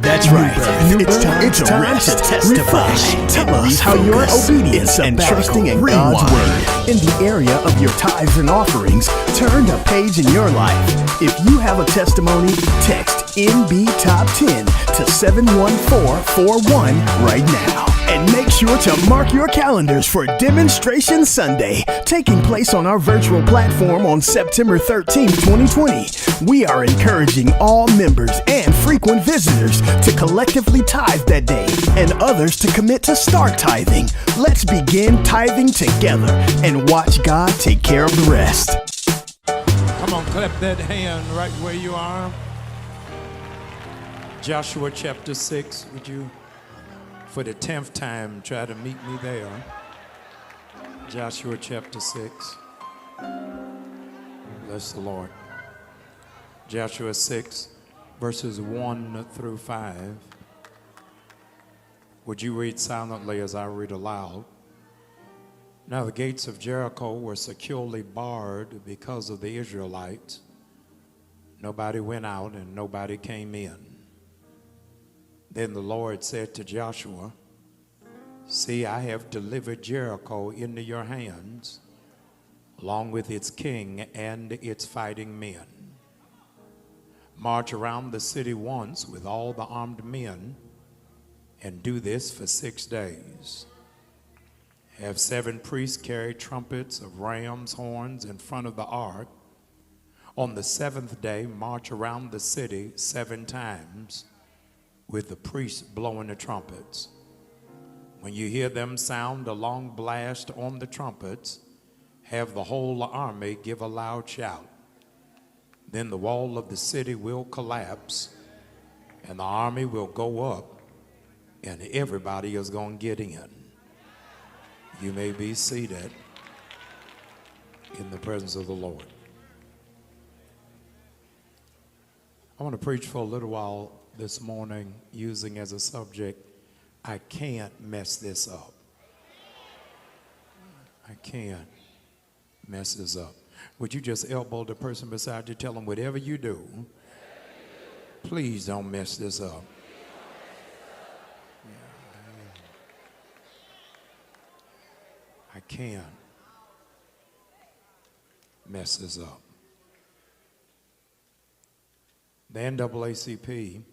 That's right. It's time to testify. Tell us how your obedience and trusting in God's word in the area of your tithes and offerings turned a page in your life. If you have a testimony, text NB Top 10 to 71441 right now. And make sure to mark your calendars for Demonstration Sunday, taking place on our virtual platform on September 13th, 2020. We are encouraging all members and frequent visitors to collectively tithe that day and others to commit to start tithing. Let's begin tithing together and watch God take care of the rest. Come on, clap that hand right where you are. Joshua chapter 6, would you, for the 10th time, try to meet me there? Joshua chapter 6. Bless the Lord. Joshua 6, verses 1 through 5. Would you read silently as I read aloud? Now the gates of Jericho were securely barred because of the Israelites. Nobody went out and nobody came in. Then the Lord said to Joshua, "See, I have delivered Jericho into your hands, along with its king and its fighting men. March around the city once with all the armed men, and do this for 6 days. Have 7 priests carry trumpets of ram's horns in front of the ark. On the 7th day, march around the city 7 times, with the priests blowing the trumpets. When you hear them sound a long blast on the trumpets, have the whole army give a loud shout. Then the wall of the city will collapse, and the army will go up, and everybody is going to get in." You may be seated in the presence of the Lord. I want to preach for a little while this morning using as a subject, I can't mess this up. I can't mess this up. Would you just elbow the person beside you, tell them whatever you do, please don't mess this up. I can't mess this up. The NAACP,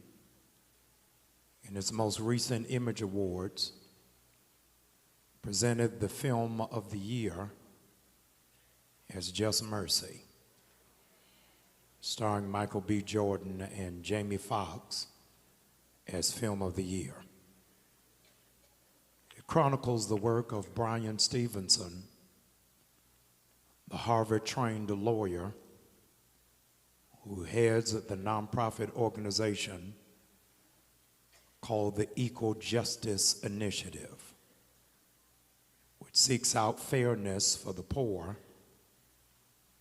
in its most recent Image Awards, presented the film of the year as Just Mercy, starring Michael B. Jordan and Jamie Foxx as film of the year. It chronicles the work of Bryant Stevenson, the Harvard-trained lawyer who heads the nonprofit organization called the Equal Justice Initiative, which seeks out fairness for the poor,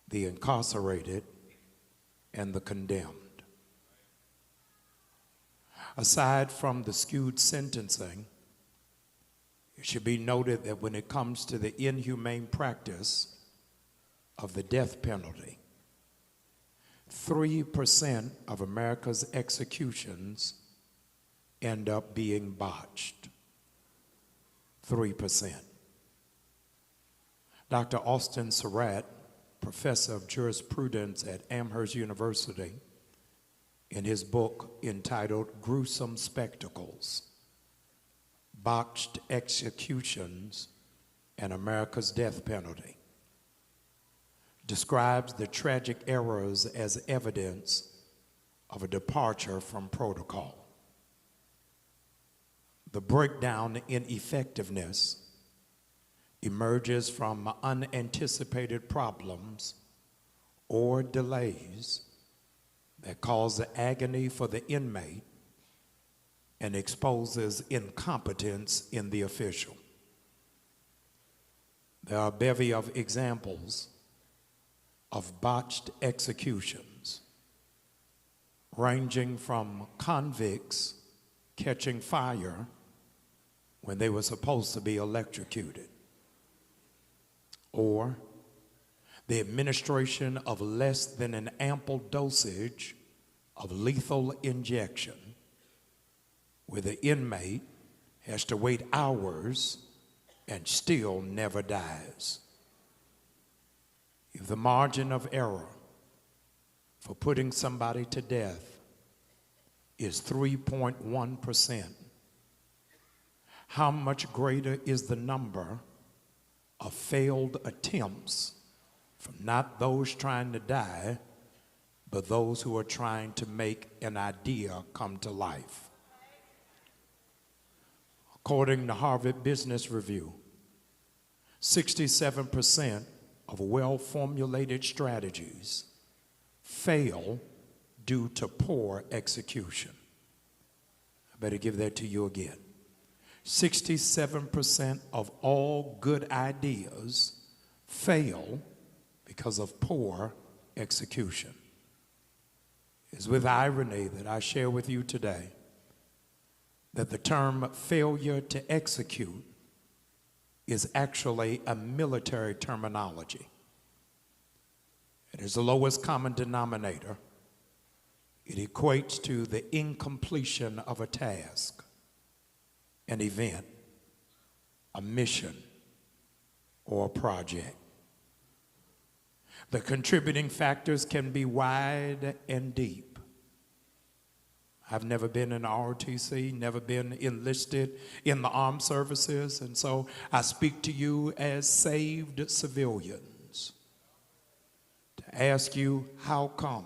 the incarcerated, and the condemned. Aside from the skewed sentencing, it should be noted that when it comes to the inhumane practice of the death penalty, 3% of America's executions end up being botched. 3%. Dr. Austin Surratt, professor of jurisprudence at Amherst University, in his book entitled Gruesome Spectacles, Botched Executions and America's Death Penalty, describes the tragic errors as evidence of a departure from protocol. The breakdown in effectiveness emerges from unanticipated problems or delays that cause the agony for the inmate and exposes incompetence in the official. There are a bevy of examples of botched executions, ranging from convicts catching fire when they were supposed to be electrocuted, or the administration of less than an ample dosage of lethal injection where the inmate has to wait hours and still never dies. If the margin of error for putting somebody to death is 3.1%, how much greater is the number of failed attempts from not those trying to die, but those who are trying to make an idea come to life? According to Harvard Business Review, 67% of well-formulated strategies fail due to poor execution. I better give that to you again. 67% of all good ideas fail because of poor execution. It's with irony that I share with you today that the term failure to execute is actually a military terminology. It is the lowest common denominator. It equates to the incompletion of a task, an event, a mission, or a project. The contributing factors can be wide and deep. I've never been in the ROTC, never been enlisted in the armed services, and so I speak to you as saved civilians to ask you, how come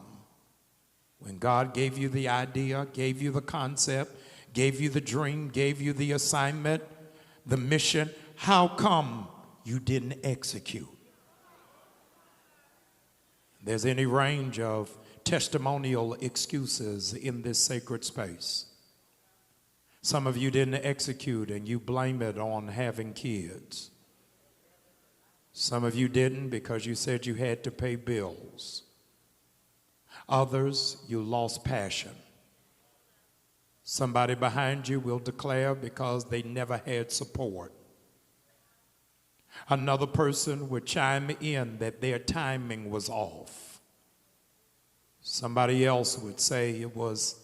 when God gave you the idea, gave you the concept, gave you the dream, gave you the assignment, the mission, how come you didn't execute? There's any range of testimonial excuses in this sacred space. Some of you didn't execute and you blame it on having kids. Some of you didn't because you said you had to pay bills. Others, you lost passion. Somebody behind you will declare because they never had support. Another person would chime in that their timing was off. Somebody else would say it was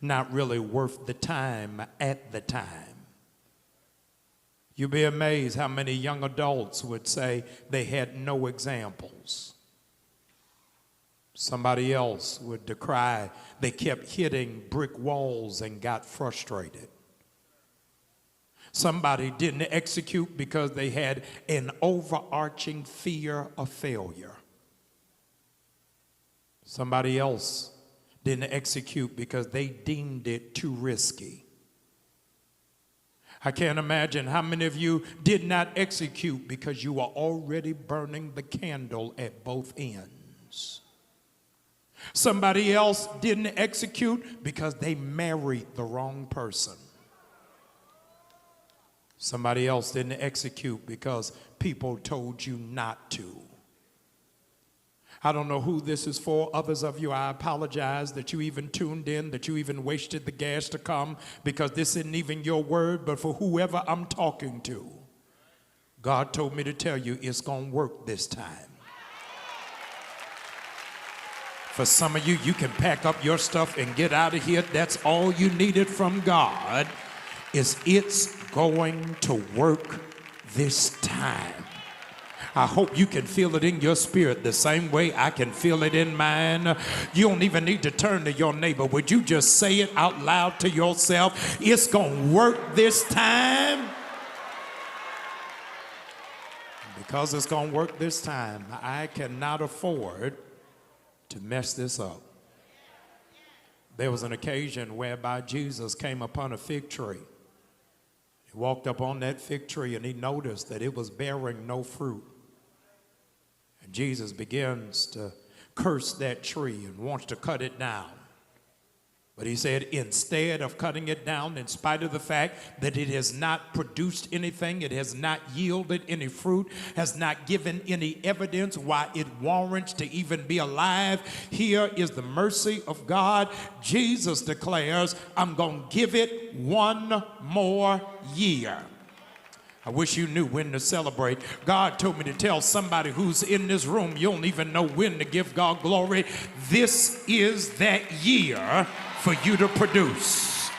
not really worth the time at the time. You'd be amazed how many young adults would say they had no examples. Somebody else would decry they kept hitting brick walls and got frustrated. Somebody didn't execute because they had an overarching fear of failure. Somebody else didn't execute because they deemed it too risky. I can't imagine how many of you did not execute because you were already burning the candle at both ends. Somebody else didn't execute because they married the wrong person. Somebody else didn't execute because people told you not to. I don't know who this is for. Others of you, I apologize that you even tuned in, that you even wasted the gas to come, because this isn't even your word, but for whoever I'm talking to, God told me to tell you it's going to work this time. For some of you, you can pack up your stuff and get out of here. That's all you needed from God, is it's going to work this time. I hope you can feel it in your spirit the same way I can feel it in mine. You don't even need to turn to your neighbor. Would you just say it out loud to yourself? It's going to work this time. Because it's going to work this time, I cannot afford to mess this up. There was an occasion whereby Jesus came upon a fig tree. He walked up on that fig tree and he noticed that it was bearing no fruit. And Jesus begins to curse that tree and wants to cut it down. But he said, instead of cutting it down, in spite of the fact that it has not produced anything, it has not yielded any fruit, has not given any evidence why it warrants to even be alive, here is the mercy of God. Jesus declares, I'm going to give it one more year. I wish you knew when to celebrate. God told me to tell somebody who's in this room, you don't even know when to give God glory. This is that year for you to produce.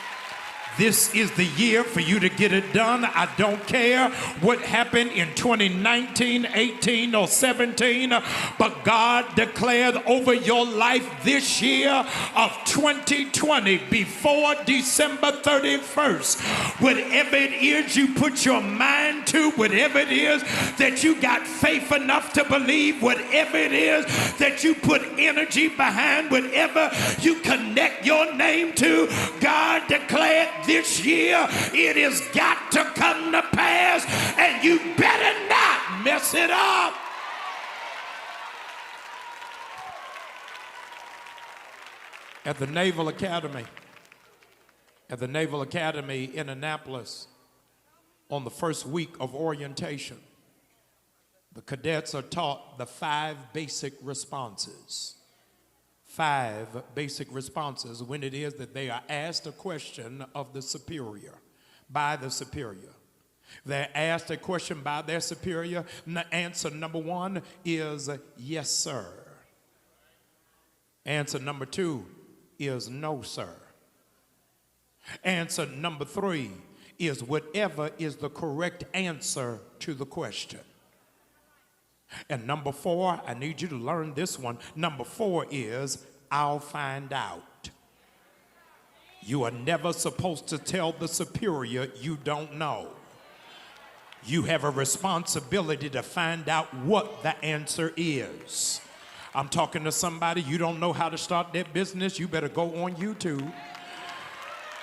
This is the year for you to get it done. I don't care what happened in 2019, 18, or 17, but God declared over your life this year of 2020 before December 31st, whatever it is you put your mind to, whatever it is that you got faith enough to believe, whatever it is that you put energy behind, whatever you connect your name to, God declared this year it has got to come to pass, and you better not mess it up. At the Naval Academy in Annapolis, on the first week of orientation, the cadets are taught the 5 basic responses. 5 basic responses when it is that they are asked a question of the superior, by the superior. They're asked a question by their superior, and the answer number 1 is yes, sir. Answer number 2 is no, sir. Answer number 3 is whatever is the correct answer to the question. And number 4, I need you to learn this one. Number 4 is, I'll find out. You are never supposed to tell the superior you don't know. You have a responsibility to find out what the answer is. I'm talking to somebody, you don't know how to start that business, you better go on YouTube.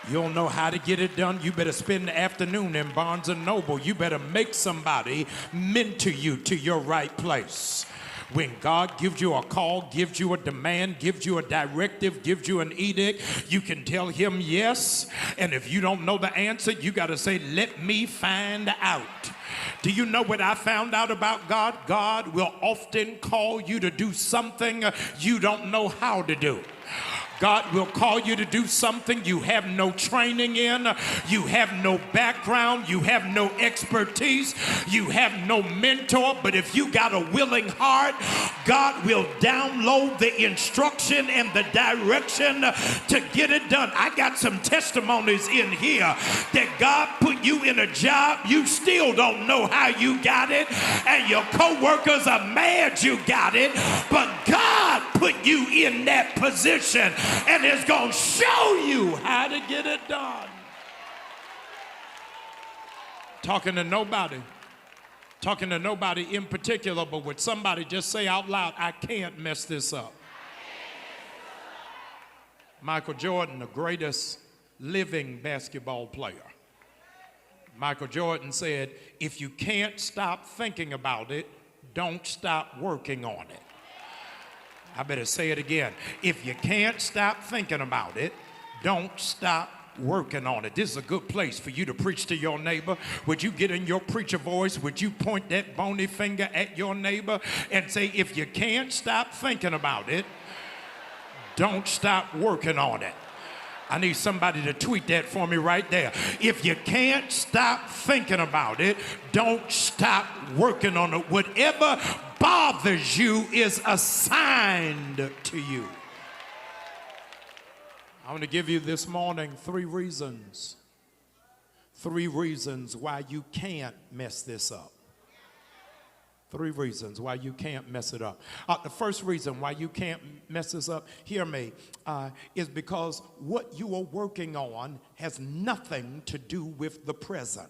You don't know how to get it done, you better spend the afternoon in Barnes & Noble. You better make somebody mentor you to your right place. When God gives you a call, gives you a demand, gives you a directive, gives you an edict, you can tell him yes. And if you don't know the answer, you got to say, let me find out. Do you know what I found out about God? God will often call you to do something you don't know how to do. God will call you to do something you have no training in, you have no background, you have no expertise, you have no mentor, but if you got a willing heart, God will download the instruction and the direction to get it done. I got some testimonies in here that God put you in a job you still don't know how you got it, and your co-workers are mad you got it, but God put you in that position and is going to show you how to get it done. Talking to nobody in particular, but would somebody just say out loud, I can't mess this up. Michael Jordan, the greatest living basketball player. Michael Jordan said, if you can't stop thinking about it, don't stop working on it. I better say it again. If you can't stop thinking about it, don't stop working on it. This is a good place for you to preach to your neighbor. Would you get in your preacher voice? Would you point that bony finger at your neighbor and say, if you can't stop thinking about it, don't stop working on it. I need somebody to tweet that for me right there. If you can't stop thinking about it, don't stop working on it. Whatever bothers you is assigned to you. I want to give you this morning 3 reasons. 3 reasons why you can't mess this up. 3 reasons why you can't mess it up. The first reason why you can't mess this up, hear me, is because what you are working on has nothing to do with the present.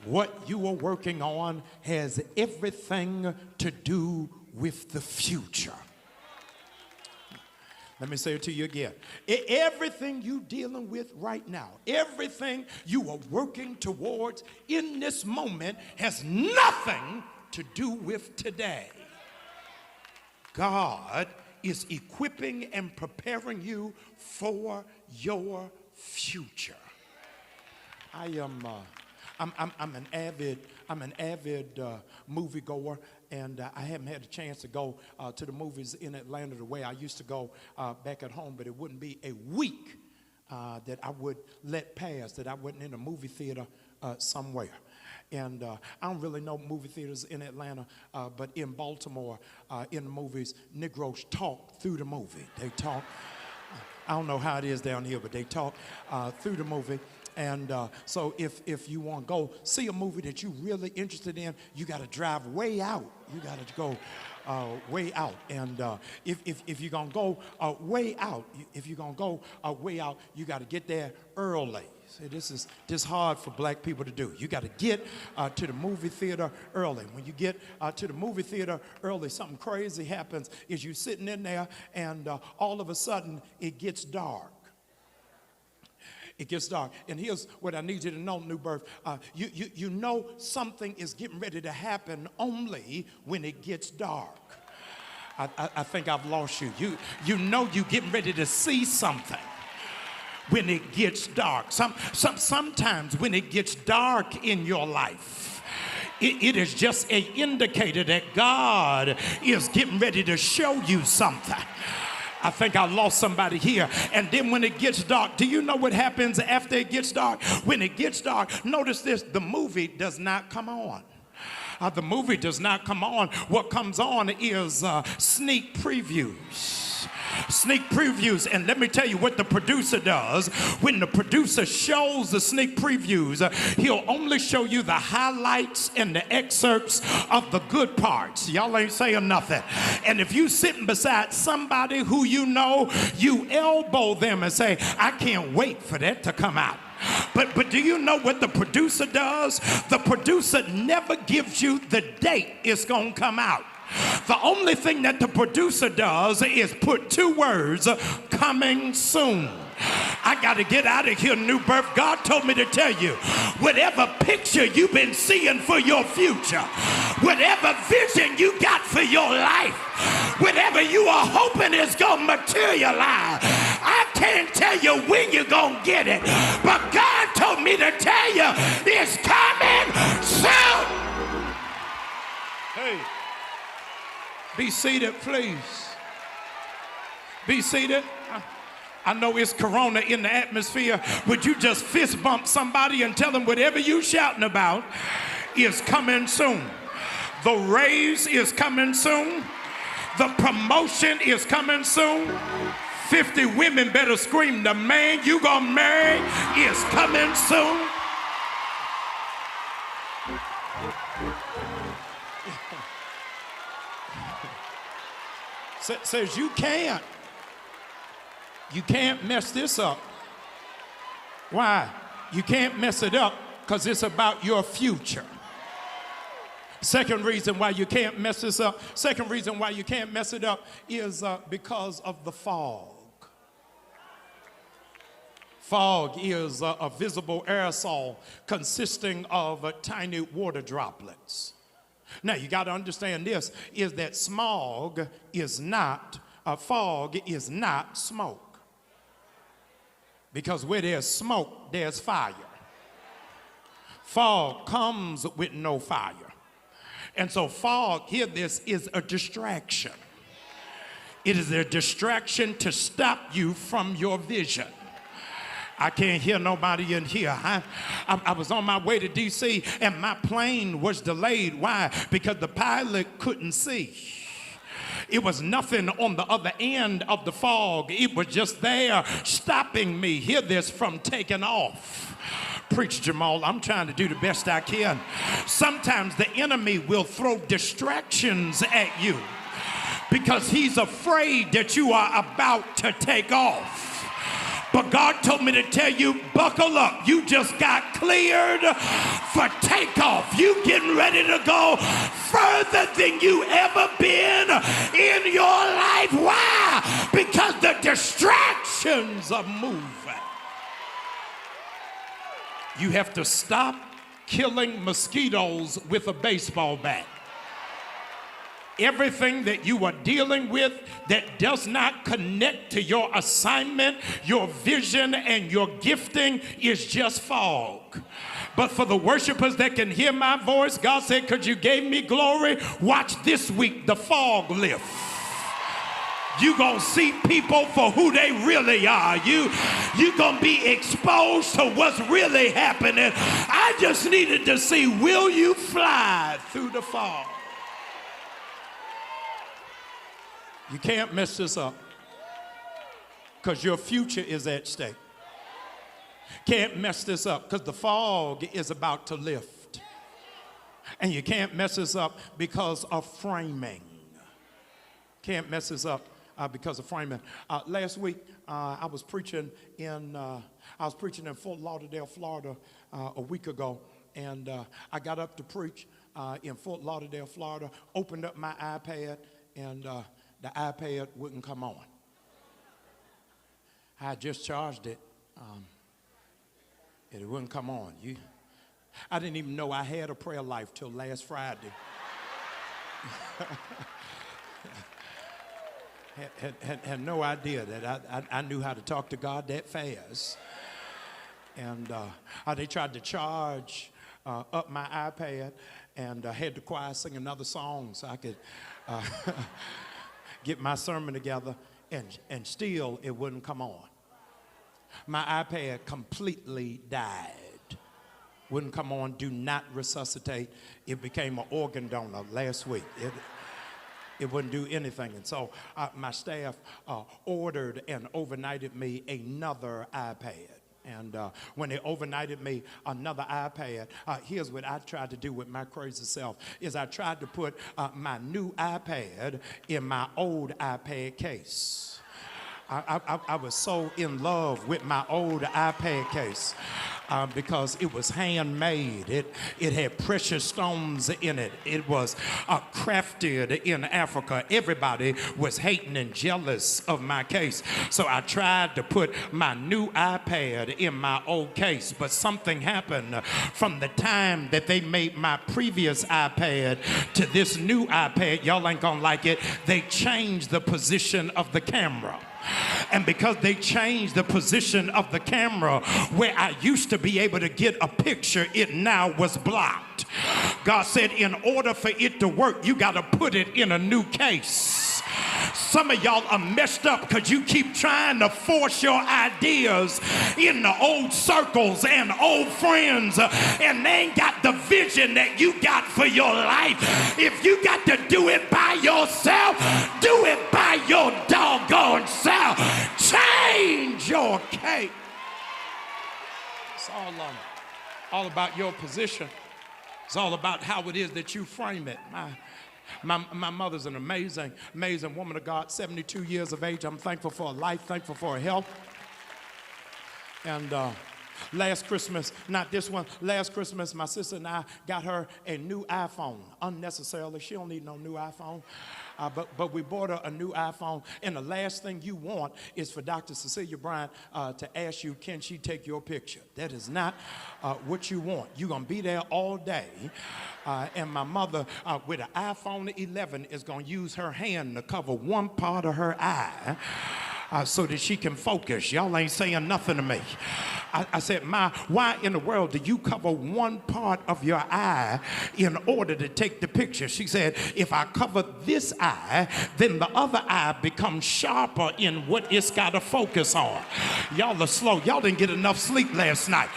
What you are working on has everything to do with the future. Let me say it to you again. Everything you're dealing with right now, everything you are working towards in this moment has nothing to do with today. God is equipping and preparing you for your future. I'm an avid moviegoer, and I haven't had a chance to go to the movies in Atlanta the way I used to go back at home, but it wouldn't be a week that I would let pass that I wasn't in a movie theater somewhere. And I don't really know movie theaters in Atlanta, but in Baltimore, in the movies, Negroes talk through the movie. They talk. I don't know how it is down here, but they talk through the movie. And so if you want to go see a movie that you're really interested in, you got to drive way out. You got to go way out. And if you're going to go way out, you got to get there early. See, this is hard for black people to do. You got to get to the movie theater early. When you get to the movie theater early, something crazy happens. Is you sitting in there and all of a sudden it gets dark. It gets dark. And here's what I need you to know, New Birth. You know something is getting ready to happen only when it gets dark. I think I've lost you. You know you're getting ready to see something when it gets dark. Sometimes when it gets dark in your life, it is just an indicator that God is getting ready to show you something. I think I lost somebody here. And then when it gets dark, do you know what happens after it gets dark? When it gets dark, notice this, the movie does not come on. The movie does not come on. What comes on is sneak previews. Sneak previews. And let me tell you what the producer does. When the producer shows the sneak previews, he'll only show you the highlights and the excerpts of the good parts. Y'all ain't saying nothing. And if you sitting beside somebody who you know, you elbow them and say, I can't wait for that to come out. But do you know what the producer does? The producer never gives you the date it's going to come out. The only thing that the producer does is put two words, coming soon. I got to get out of here, New Birth. God told me to tell you, whatever picture you've been seeing for your future, whatever vision you got for your life, whatever you are hoping is going to materialize, I can't tell you when you're going to get it, but God told me to tell you it's coming soon. Hey, be seated, please. Be seated. I know it's corona in the atmosphere. Would you just fist bump somebody and tell them whatever you shouting about is coming soon? The raise is coming soon. The promotion is coming soon. 50 women better scream, the man you gonna marry is coming soon. Says you can't mess this up. Why? You can't mess it up because it's about your future. Second reason why you can't mess this up, is because of the fog. Fog is a visible aerosol consisting of tiny water droplets. Now, you got to understand this, is that fog is not smoke. Because where there's smoke, there's fire. Fog comes with no fire. And so fog, hear this, is a distraction. It is a distraction to stop you from your vision. I can't hear nobody in here. I was on my way to D.C. and my plane was delayed. Why? Because the pilot couldn't see. It was nothing on the other end of the fog. It was just there stopping me, hear this, from taking off. Preach, Jamal. I'm trying to do the best I can. Sometimes the enemy will throw distractions at you because he's afraid that you are about to take off. But God told me to tell you, buckle up. You just got cleared for takeoff. You getting ready to go further than you ever been in your life. Why? Because the distractions are moving. You have to stop killing mosquitoes with a baseball bat. Everything that you are dealing with that does not connect to your assignment, your vision, and your gifting is just fog. But for the worshipers that can hear my voice, God said, because you gave me glory, watch this week the fog lift. You're going to see people for who they really are. You're going to be exposed to what's really happening. I just needed to see, will you fly through the fog? You can't mess this up. because your future is at stake. Can't mess this up because the fog is about to lift. And you can't mess this up because of framing. Can't mess this up because of framing. Last week, I was preaching in Fort Lauderdale, Florida, a week ago, and I got up to preach in Fort Lauderdale, Florida. Opened up my iPad, and the iPad wouldn't come on. I just charged it, and it wouldn't come on. I didn't even know I had a prayer life till last Friday. Had no idea that I knew how to talk to God that fast. And they tried to charge up my iPad, and had the choir sing another song so I could get my sermon together, and still it wouldn't come on. My iPad completely died. Wouldn't come on, do not resuscitate. It became an organ donor last week. It wouldn't do anything. And so my staff ordered and overnighted me another iPad. And when they overnighted me another iPad, here's what I tried to do with my crazy self, is I tried to put my new iPad in my old iPad case. I was so in love with my old iPad case because it was handmade. It had precious stones in it. It was crafted in Africa. Everybody was hating and jealous of my case. So I tried to put my new iPad in my old case, but something happened from the time that they made my previous iPad to this new iPad. Y'all ain't gonna like it. They changed the position of the camera. And because they changed the position of the camera, where I used to be able to get a picture, it now was blocked. God said, in order for it to work, you got to put it in a new case. Some of y'all are messed up because you keep trying to force your ideas in the old circles and old friends, and they ain't got the vision that you got for your life. If you got to do it by yourself, do it by your doggone self. Change your case. It's all about your position. It's all about how it is that you frame it. My mother's an amazing woman of God, 72 years of age. I'm thankful for her life, thankful for her health. And last Christmas, not this one, last Christmas, my sister and I got her a new iPhone, unnecessarily. She don't need no new iPhone. But we bought her a new iPhone, and the last thing you want is for Dr. Cecilia Bryant to ask you, can she take your picture? That is not what you want. You're going to be there all day, and my mother, with an iPhone 11, is going to use her hand to cover one part of her eye so that she can focus. Y'all ain't saying nothing to me. I said, Ma, why in the world do you cover one part of your eye in order to take the picture? She said, if I cover this eye, then the other eye becomes sharper in what it's got to focus on. Y'all are slow. Y'all didn't get enough sleep last night.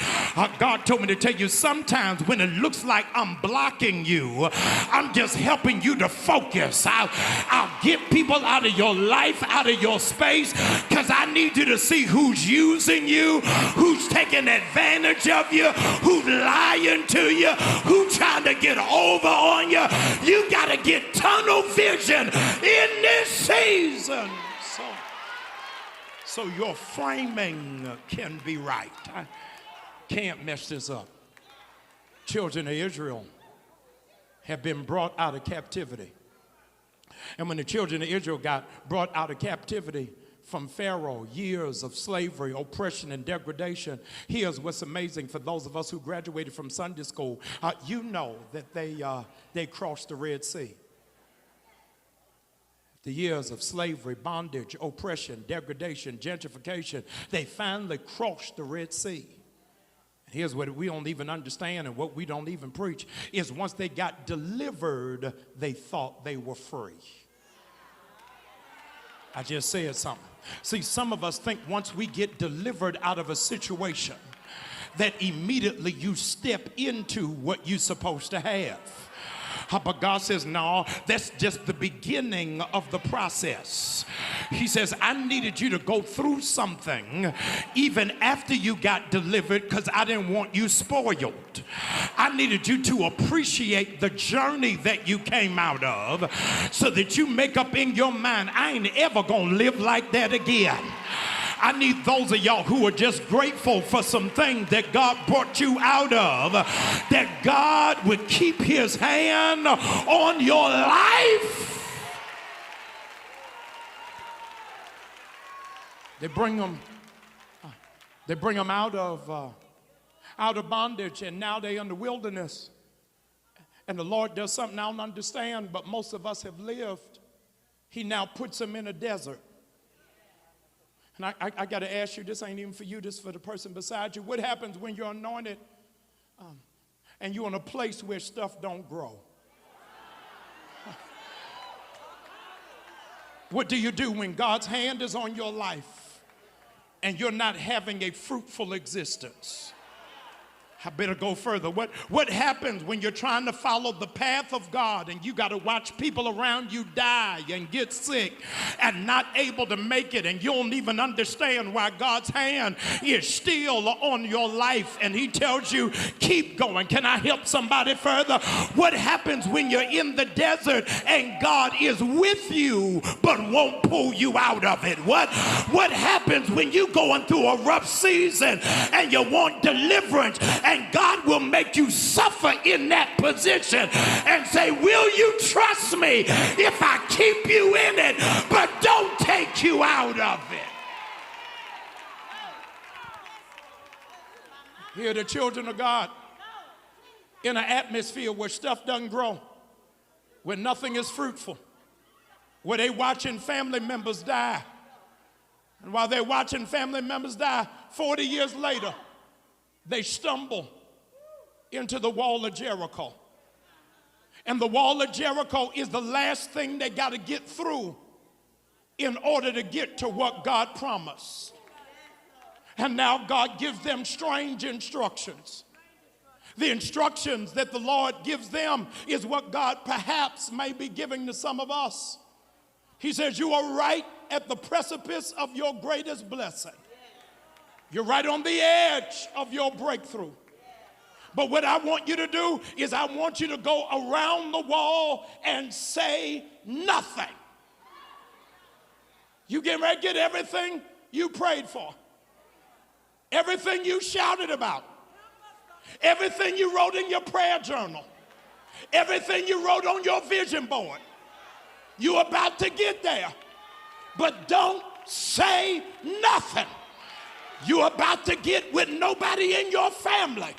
God told me to tell you, sometimes when it looks like I'm blocking you, I'm just helping you to focus. I'll get people out of your life, out of your space, because I need you to see who's using you, who's taking advantage of you, who's lying to you, who's trying to get over on you. You got to get tunnel vision in this season. So your framing can be right. I can't mess this up. Children of Israel have been brought out of captivity. And when the children of Israel got brought out of captivity from Pharaoh, years of slavery, oppression, and degradation, here's what's amazing for those of us who graduated from Sunday school. You know that they crossed the Red Sea. The years of slavery, bondage, oppression, degradation, gentrification, they finally crossed the Red Sea. Here's what we don't even understand and what we don't even preach is once they got delivered, they thought they were free. I just said something. See, some of us think once we get delivered out of a situation that immediately you step into what you're supposed to have. But God says, no, that's just the beginning of the process. He says, I needed you to go through something even after you got delivered because I didn't want you spoiled. I needed you to appreciate the journey that you came out of so that you make up in your mind, I ain't ever gonna live like that again. I need those of y'all who are just grateful for some things that God brought you out of, that God would keep his hand on your life. They bring them out of bondage, and now they're in the wilderness. And the Lord does something I don't understand, but most of us have lived. He now puts them in a desert. And I got to ask you, this ain't even for you, this is for the person beside you. What happens when you're anointed and you're in a place where stuff don't grow? What do you do when God's hand is on your life and you're not having a fruitful existence? I better go further. What happens when you're trying to follow the path of God and you got to watch people around you die and get sick and not able to make it, and you don't even understand why God's hand is still on your life and he tells you, keep going? Can I help somebody further? What happens when you're in the desert and God is with you but won't pull you out of it? What happens when you're going through a rough season and you want deliverance, and God will make you suffer in that position and say, will you trust me if I keep you in it but don't take you out of it? Here the children of God in an atmosphere where stuff doesn't grow, where nothing is fruitful, where they watching family members die. And while they're watching family members die, 40 years later, they stumble into the wall of Jericho. And the wall of Jericho is the last thing they got to get through in order to get to what God promised. And now God gives them strange instructions. The instructions that the Lord gives them is what God perhaps may be giving to some of us. He says, you are right at the precipice of your greatest blessing. You're right on the edge of your breakthrough. But what I want you to do is I want you to go around the wall and say nothing. You get ready to get everything you prayed for, everything you shouted about, everything you wrote in your prayer journal, everything you wrote on your vision board. You're about to get there, but don't say nothing. You're about to get what nobody in your family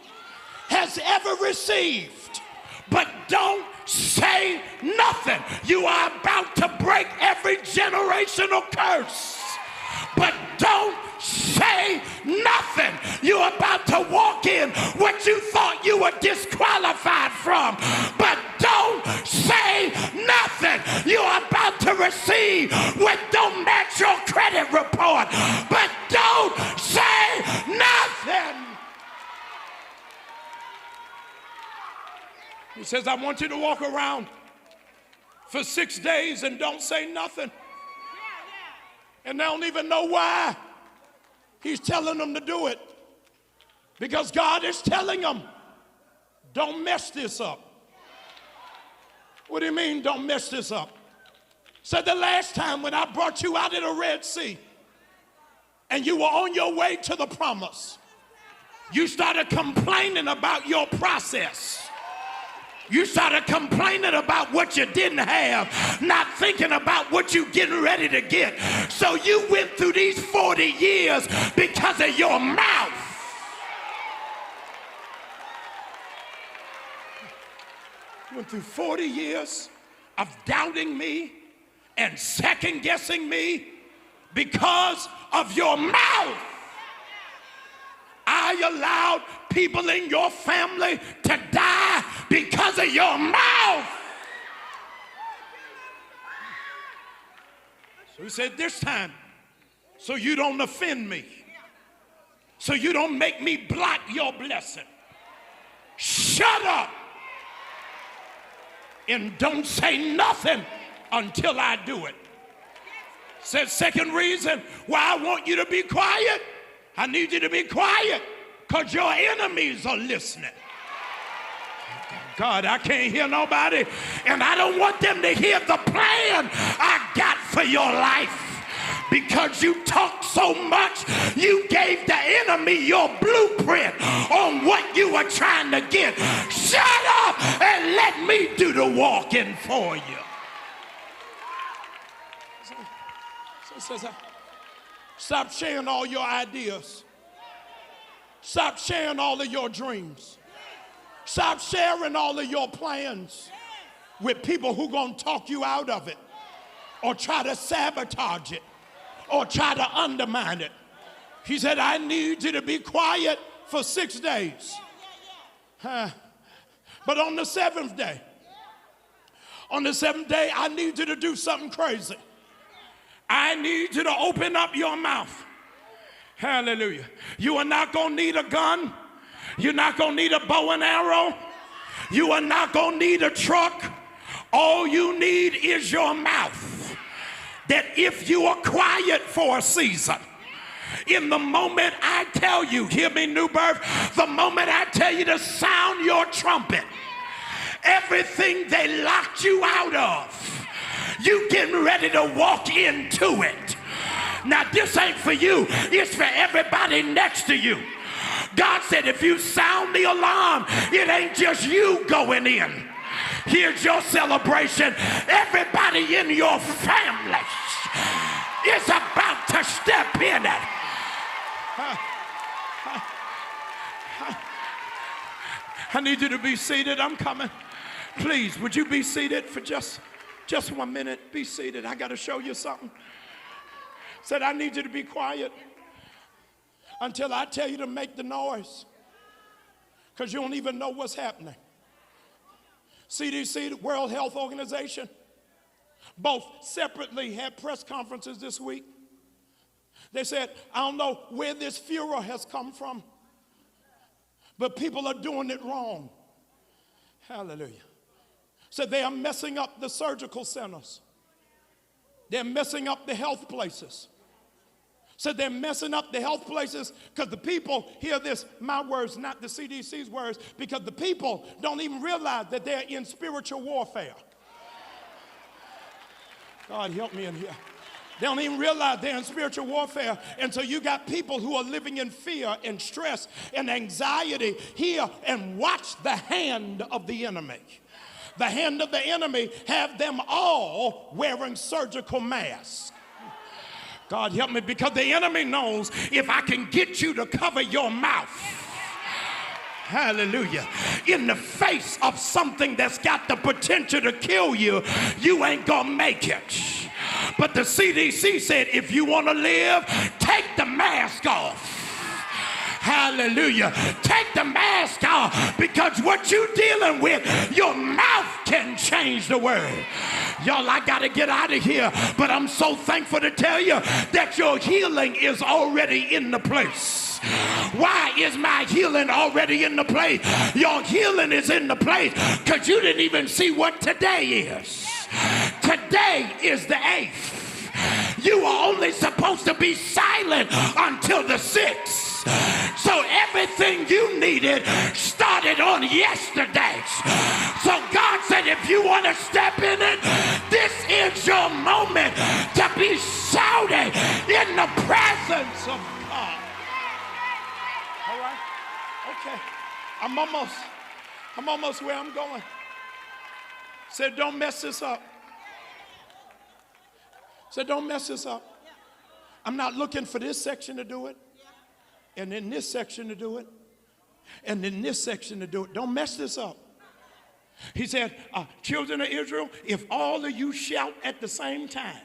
has ever received, but don't say nothing. You are about to break every generational curse, but don't say nothing. You're about to walk in what you thought you were disqualified from, but don't say nothing. You're about to receive what don't match your credit report, but don't say nothing. He says, I want you to walk around for 6 days and don't say nothing. And they don't even know why he's telling them to do it. Because God is telling them, don't mess this up. What do you mean, don't mess this up? Said the last time when I brought you out of the Red Sea and you were on your way to the promise, you started complaining about your process. You started complaining about what you didn't have, not thinking about what you're getting ready to get. So you went through these 40 years because of your mouth. You went through 40 years of doubting me and second guessing me because of your mouth. I allowed people in your family to die because of your mouth. So he said, this time, so you don't offend me, so you don't make me block your blessing, shut up and don't say nothing until I do it. Said, second reason why I want you to be quiet. I need you to be quiet because your enemies are listening. God, I can't hear nobody. And I don't want them to hear the plan I got for your life. Because you talk so much, you gave the enemy your blueprint on what you were trying to get. Shut up and let me do the walking for you. Stop sharing all your ideas. Stop sharing all of your dreams. Stop sharing all of your plans with people who gonna talk you out of it or try to sabotage it or try to undermine it. He said, I need you to be quiet for 6 days. But on the seventh day, I need you to do something crazy. I need you to open up your mouth. Hallelujah. You are not going to need a gun. You're not going to need a bow and arrow. You are not going to need a truck. All you need is your mouth. That if you are quiet for a season, in the moment I tell you, hear me, New Birth, the moment I tell you to sound your trumpet, everything they locked you out of, you getting ready to walk into it. Now this ain't for you, it's for everybody next to you. God said if you sound the alarm, it ain't just you going in. Here's your celebration. Everybody in your family is about to step in it. I need you to be seated. I'm coming. Please, would you be seated for just 1 minute? Be seated. I got to show you something. Said, I need you to be quiet until I tell you to make the noise, because you don't even know what's happening. CDC, the World Health Organization, both separately had press conferences this week. They said, I don't know where this furor has come from, but people are doing it wrong. Hallelujah. So they are messing up the surgical centers. They're messing up the health places. So they're messing up the health places because the people, hear this, my words, not the CDC's words, because the people don't even realize that they're in spiritual warfare. God help me in here. They don't even realize they're in spiritual warfare. And so you got people who are living in fear and stress and anxiety here, and watch the hand of the enemy. The hand of the enemy have them all wearing surgical masks. God help me, because the enemy knows if I can get you to cover your mouth, hallelujah, in the face of something that's got the potential to kill you, you ain't gonna make it. But the CDC said if you want to live, take the mask off. Hallelujah. Take the mask off, because what you're dealing with, your mouth can change the word. Y'all, I got to get out of here, but I'm so thankful to tell you that your healing is already in the place. Why is my healing already in the place? Your healing is in the place because you didn't even see what today is. Today is the 8th. You are only supposed to be silent until the 6th. So everything you needed started on yesterday. So God said if you want to step in it, this is your moment to be shouting in the presence of God. All right? Okay. I'm almost where I'm going. Said don't mess this up. Said don't mess this up. I'm not looking for this section to do it, and in this section to do it, and in this section to do it. Don't mess this up. He said, children of Israel, if all of you shout at the same time,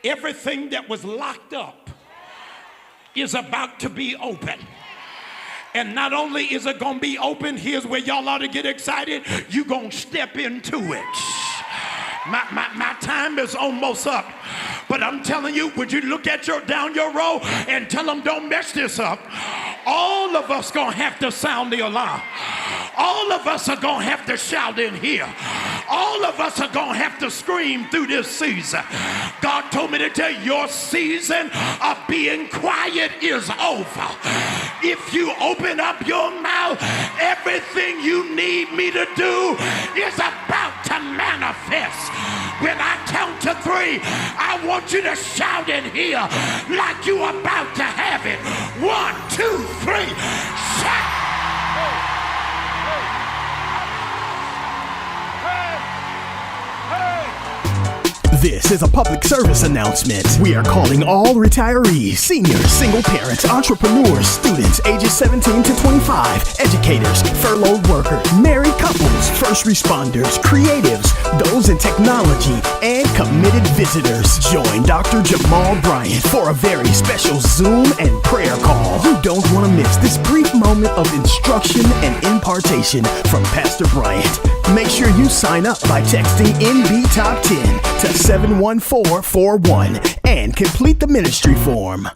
everything that was locked up is about to be open. And not only is it going to be open, here's where y'all ought to get excited, you're going to step into it. My time is almost up, but I'm telling you, would you look at down your row and tell them don't mess this up? All of us gonna have to sound the alarm. All of us are gonna have to shout in here. All of us are going to have to scream through this season. God told me to tell you, your season of being quiet is over. If you open up your mouth, everything you need me to do is about to manifest. When I count to 3, I want you to shout in here like you about to have it. 1, 2, 3, shout. This is a public service announcement. We are calling all retirees, seniors, single parents, entrepreneurs, students ages 17 to 25, educators, furloughed workers, married couples, first responders, creatives, those in technology, and committed visitors. Join Dr. Jamal Bryant for a very special Zoom and prayer call. You don't want to miss this brief moment of instruction and impartation from Pastor Bryant. Make sure you sign up by texting NB Top 10 to 71441 and complete the ministry form.